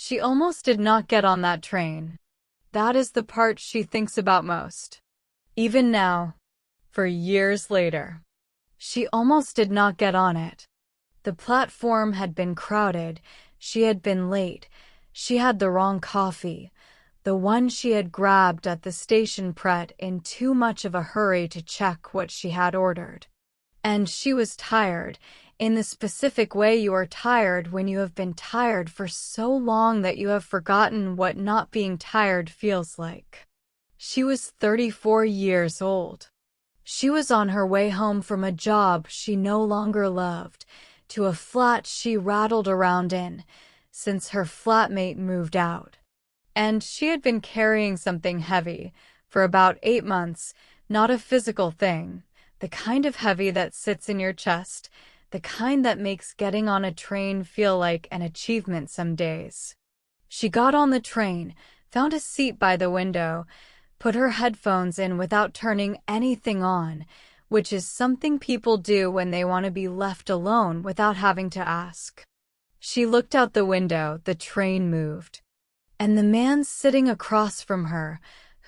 She almost did not get on that train. That is the part she thinks about most. Even now, for years later, she almost did not get on it. The platform had been crowded, she had been late, she had the wrong coffee, the one she had grabbed at the station pret in too much of a hurry to check what she had ordered. And she was tired, in the specific way you are tired when you have been tired for so long that you have forgotten what not being tired feels like. She was 34 years old. She was on her way home from a job she no longer loved, to a flat she rattled around in, since her flatmate moved out. And she had been carrying something heavy for about 8 months, not a physical thing, the kind of heavy that sits in your chest, the kind that makes getting on a train feel like an achievement some days. She got on the train, found a seat by the window, put her headphones in without turning anything on, which is something people do when they want to be left alone without having to ask. She looked out the window, the train moved. And the man sitting across from her,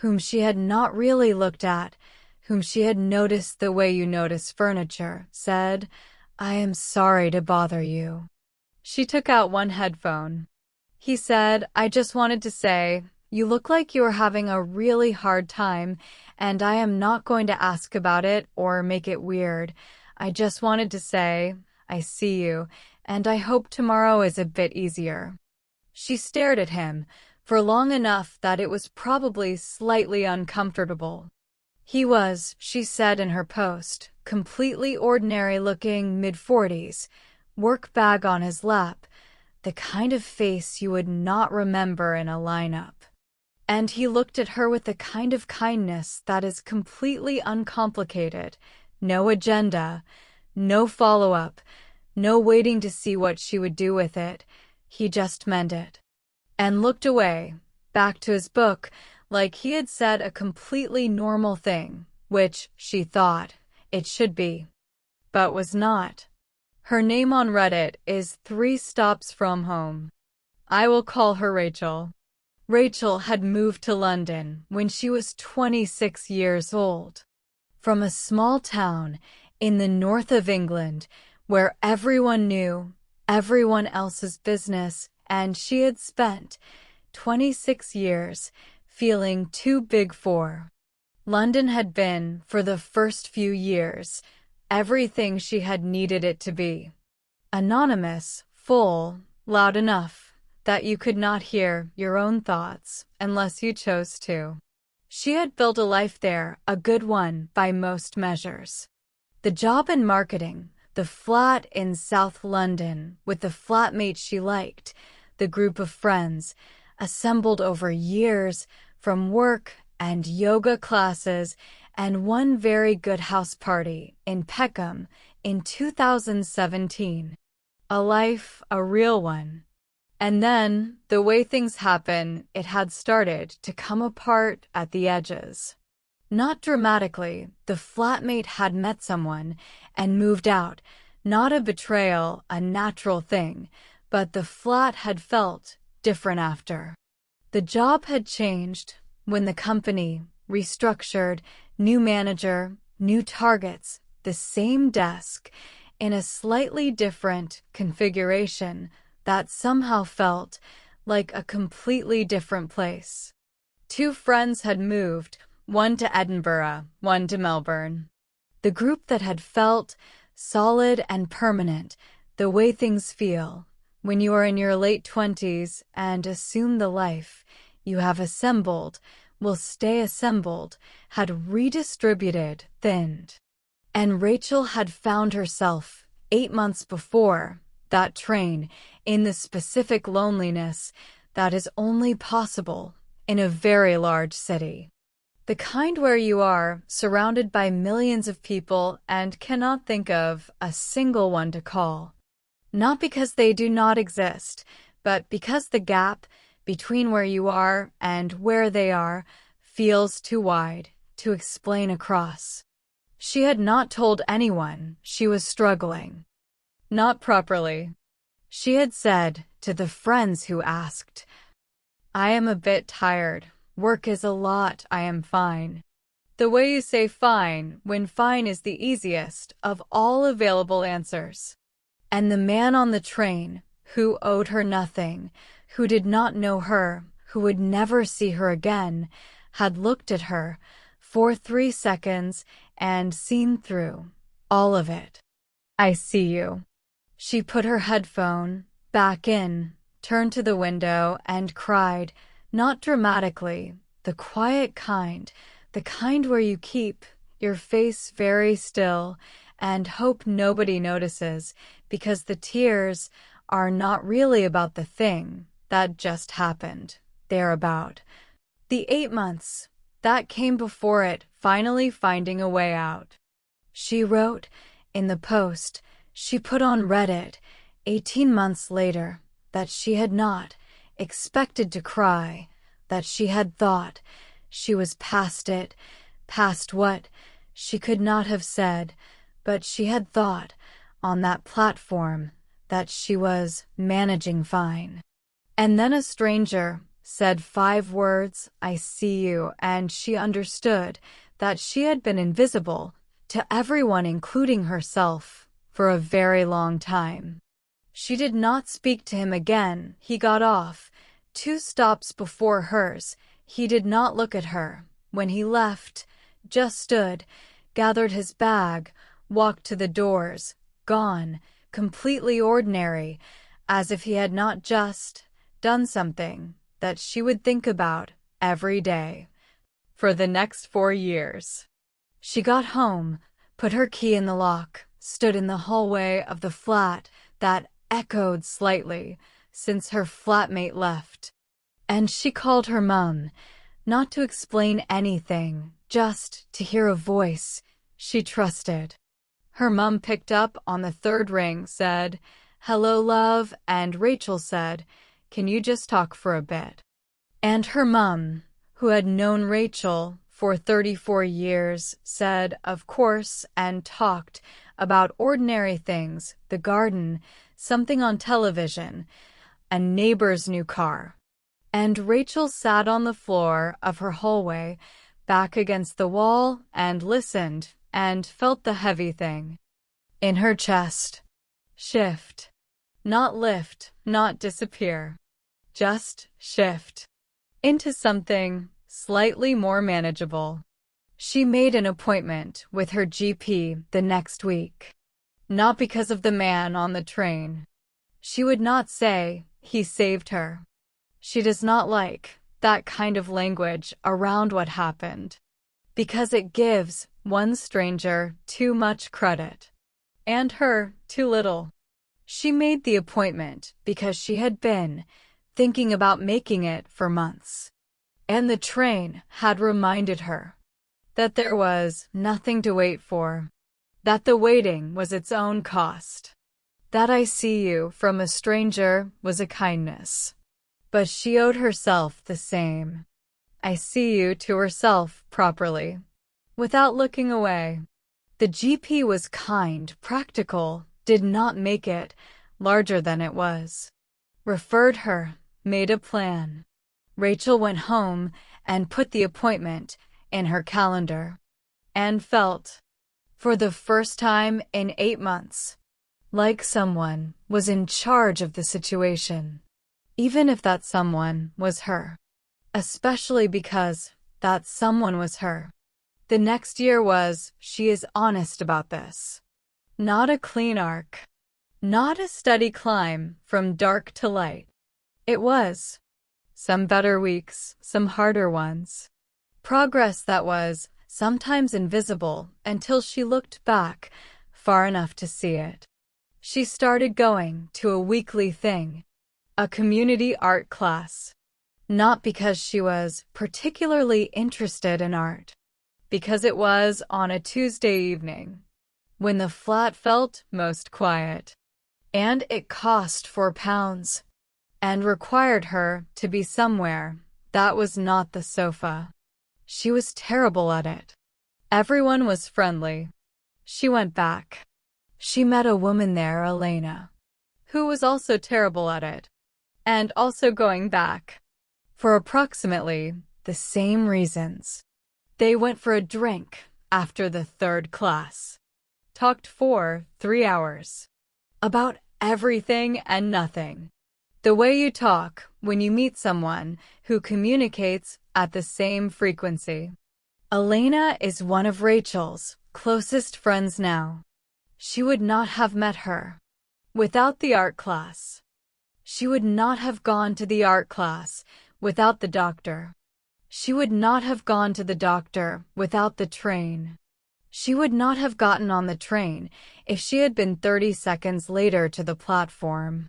whom she had not really looked at, whom she had noticed the way you notice furniture, said, "I am sorry to bother you." She took out one headphone. He said, "I just wanted to say, you look like you are having a really hard time, and I am not going to ask about it or make it weird. I just wanted to say, I see you, and I hope tomorrow is a bit easier." She stared at him for long enough that it was probably slightly uncomfortable. He was, she said in her post, completely ordinary-looking mid-40s, work bag on his lap, the kind of face you would not remember in a lineup. And he looked at her with the kind of kindness that is completely uncomplicated, no agenda, no follow-up, no waiting to see what she would do with it. He just meant it. And looked away, back to his book, like he had said a completely normal thing, which, she thought, it should be. But was not. Her name on Reddit is 3 stops from home. I will call her Rachel. Rachel had moved to London when she was 26 years old. From a small town in the north of England where everyone knew everyone else's business, and she had spent 26 years feeling too big for. London had been, for the first few years, everything she had needed it to be. Anonymous, full, loud enough that you could not hear your own thoughts unless you chose to. She had built a life there, a good one by most measures. The job in marketing, the flat in South London with the flatmate she liked, the group of friends, assembled over years from work and yoga classes and one very good house party in Peckham in 2017. A life, a real one. And then, the way things happen, it had started to come apart at the edges. Not dramatically, the flatmate had met someone and moved out, not a betrayal, a natural thing, but the flat had felt different after. The job had changed when the company restructured, new manager, new targets, the same desk, in a slightly different configuration that somehow felt like a completely different place. 2 friends had moved, one to Edinburgh, one to Melbourne. The group that had felt solid and permanent, the way things feel when you are in your late 20s and assume the life you have assembled will stay assembled, had redistributed, thinned. And Rachel had found herself, 8 months before that train, in the specific loneliness that is only possible in a very large city. The kind where you are surrounded by millions of people and cannot think of a single one to call. Not because they do not exist, but because the gap between where you are and where they are feels too wide to explain across. She had not told anyone she was struggling. Not properly. She had said to the friends who asked, "I am a bit tired. Work is a lot. I am fine." The way you say fine when fine is the easiest of all available answers. And the man on the train, who owed her nothing, who did not know her, who would never see her again, had looked at her for 3 seconds and seen through all of it. "I see you." She put her headphone back in, turned to the window, and cried, not dramatically, the quiet kind, the kind where you keep your face very still and hope nobody notices, because the tears are not really about the thing that just happened. They're about the 8 months that came before it finally finding a way out. She wrote in the post she put on Reddit 18 months later that she had not expected to cry, that she had thought she was past it, past what she could not have said, but she had thought on that platform that she was managing fine. And then a stranger said 5 words, "I see you," and she understood that she had been invisible to everyone, including herself, for a very long time. She did not speak to him again. He got off 2 stops before hers. He did not look at her. When he left, just stood, gathered his bag, walked to the doors, gone, completely ordinary, as if he had not just done something that she would think about every day for the next 4 years. She got home, put her key in the lock, stood in the hallway of the flat that echoed slightly since her flatmate left. And she called her mum, not to explain anything, just to hear a voice she trusted. Her mum picked up on the 3rd ring, said, "Hello, love," and Rachel said, "Can you just talk for a bit?" And her mum, who had known Rachel for 34 years, said, "Of course," and talked about ordinary things, the garden, something on television, a neighbor's new car. And Rachel sat on the floor of her hallway, back against the wall, and listened, and felt the heavy thing in her chest shift. Not lift, not disappear. Just shift into something slightly more manageable. She made an appointment with her GP the next week. Not because of the man on the train. She would not say he saved her. She does not like that kind of language around what happened, because it gives one stranger too much credit, and her too little. She made the appointment because she had been thinking about making it for months, and the train had reminded her that there was nothing to wait for, that the waiting was its own cost, that "I see you" from a stranger was a kindness. But she owed herself the same "I see you" to herself properly, without looking away. The GP was kind, practical, did not make it larger than it was. Referred her, made a plan. Rachel went home and put the appointment in her calendar, and felt, for the first time in 8 months, like someone was in charge of the situation. Even if that someone was her. Especially because that someone was her. The next year was, she is honest about this, not a clean arc. Not a steady climb from dark to light. It was some better weeks, some harder ones. Progress that was sometimes invisible until she looked back far enough to see it. She started going to a weekly thing, a community art class. Not because she was particularly interested in art, because it was on a Tuesday evening, when the flat felt most quiet. And it cost £4, and required her to be somewhere that was not the sofa. She was terrible at it. Everyone was friendly. She went back. She met a woman there, Elena, who was also terrible at it, and also going back for approximately the same reasons. They went for a drink after the third class, talked for 3 hours about everything and nothing. The way you talk when you meet someone who communicates at the same frequency. Elena is one of Rachel's closest friends now. She would not have met her without the art class. She would not have gone to the art class without the doctor. She would not have gone to the doctor without the train. She would not have gotten on the train if she had been 30 seconds later to the platform.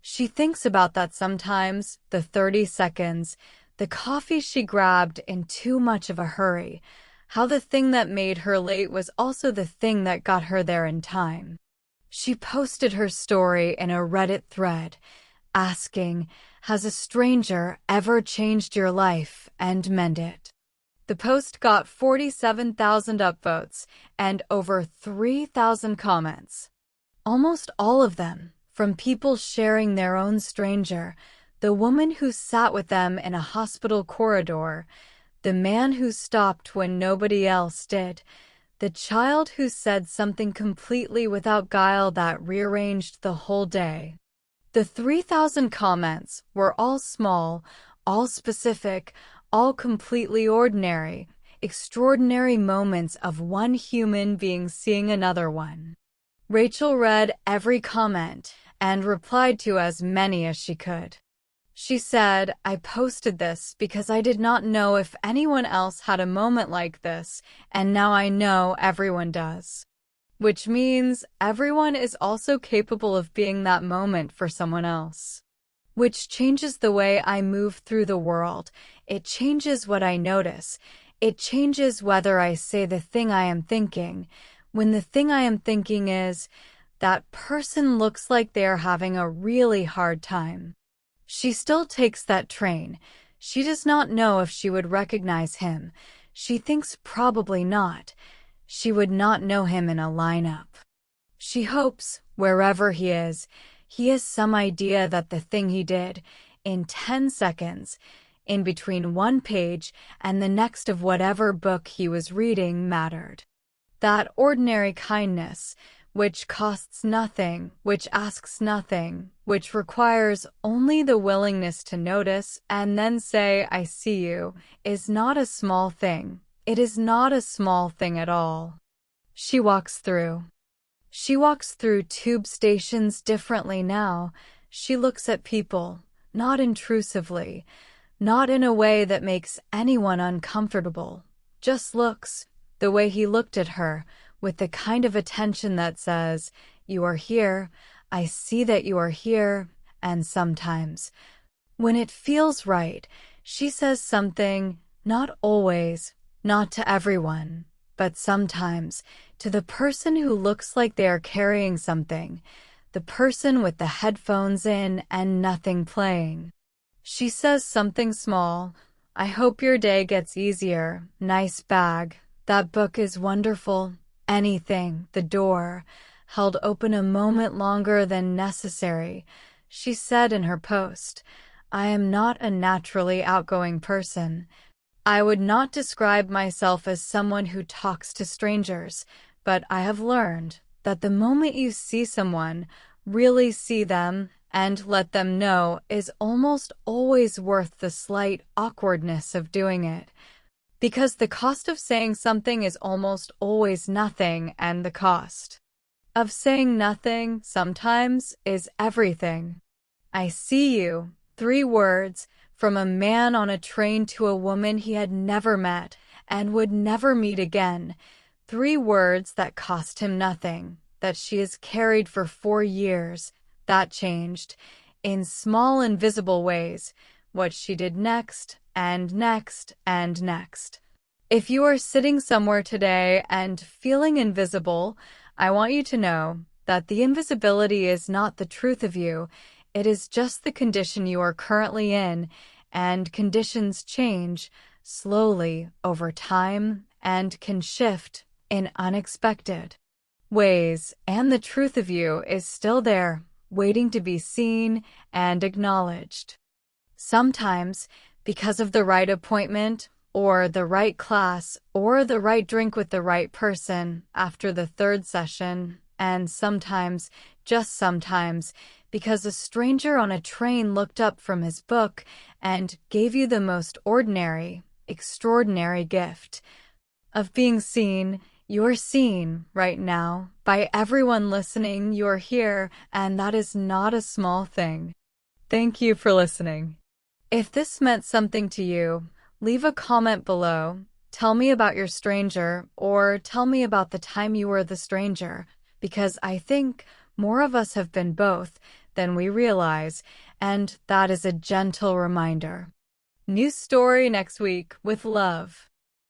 She thinks about that sometimes, the 30 seconds, the coffee she grabbed in too much of a hurry, how the thing that made her late was also the thing that got her there in time. She posted her story in a Reddit thread, asking, "Has a stranger ever changed your life and meant it?" The post got 47,000 upvotes and over 3,000 comments. Almost all of them from people sharing their own stranger, the woman who sat with them in a hospital corridor, the man who stopped when nobody else did, the child who said something completely without guile that rearranged the whole day. The 3,000 comments were all small, all specific, all completely ordinary, extraordinary moments of one human being seeing another one. Rachel read every comment and replied to as many as she could. She said, "I posted this because I did not know if anyone else had a moment like this, and now I know everyone does." Which means everyone is also capable of being that moment for someone else. Which changes the way I move through the world. It changes what I notice. It changes whether I say the thing I am thinking. When the thing I am thinking is, that person looks like they are having a really hard time. She still takes that train. She does not know if she would recognize him. She thinks probably not. She would not know him in a lineup. She hopes, wherever he has some idea that the thing he did, in 10 seconds, in between one page and the next of whatever book he was reading, mattered. That ordinary kindness, which costs nothing, which asks nothing, which requires only the willingness to notice and then say, "I see you," is not a small thing. It is not a small thing at all. She walks through tube stations differently now. She looks at people, not intrusively, not in a way that makes anyone uncomfortable, just looks, the way he looked at her, with the kind of attention that says, "You are here, I see that you are here," and sometimes, when it feels right, she says something, not always, not to everyone, but sometimes, to the person who looks like they are carrying something, the person with the headphones in and nothing playing. She says something small, "I hope your day gets easier, nice bag, that book is wonderful," anything, the door, held open a moment longer than necessary. She said in her post, "I am not a naturally outgoing person. I would not describe myself as someone who talks to strangers, but I have learned that the moment you see someone, really see them, and let them know is almost always worth the slight awkwardness of doing it. Because the cost of saying something is almost always nothing, and the cost of saying nothing sometimes is everything." I see you, 3 words, from a man on a train to a woman he had never met and would never meet again. 3 words that cost him nothing, that she has carried for 4 years, that changed, in small invisible ways, what she did next, and next, and next. If you are sitting somewhere today and feeling invisible, I want you to know that the invisibility is not the truth of you. It is just the condition you are currently in, and conditions change slowly over time and can shift in unexpected ways, and the truth of you is still there, waiting to be seen and acknowledged. Sometimes, because of the right appointment, or the right class, or the right drink with the right person after the third session, and sometimes, just sometimes, because a stranger on a train looked up from his book and gave you the most ordinary, extraordinary gift of being seen. You're seen right now by everyone listening. You're here, and that is not a small thing. Thank you for listening. If this meant something to you, leave a comment below. Tell me about your stranger, or tell me about the time you were the stranger, because I think more of us have been both than we realize, and that is a gentle reminder. New story next week with love.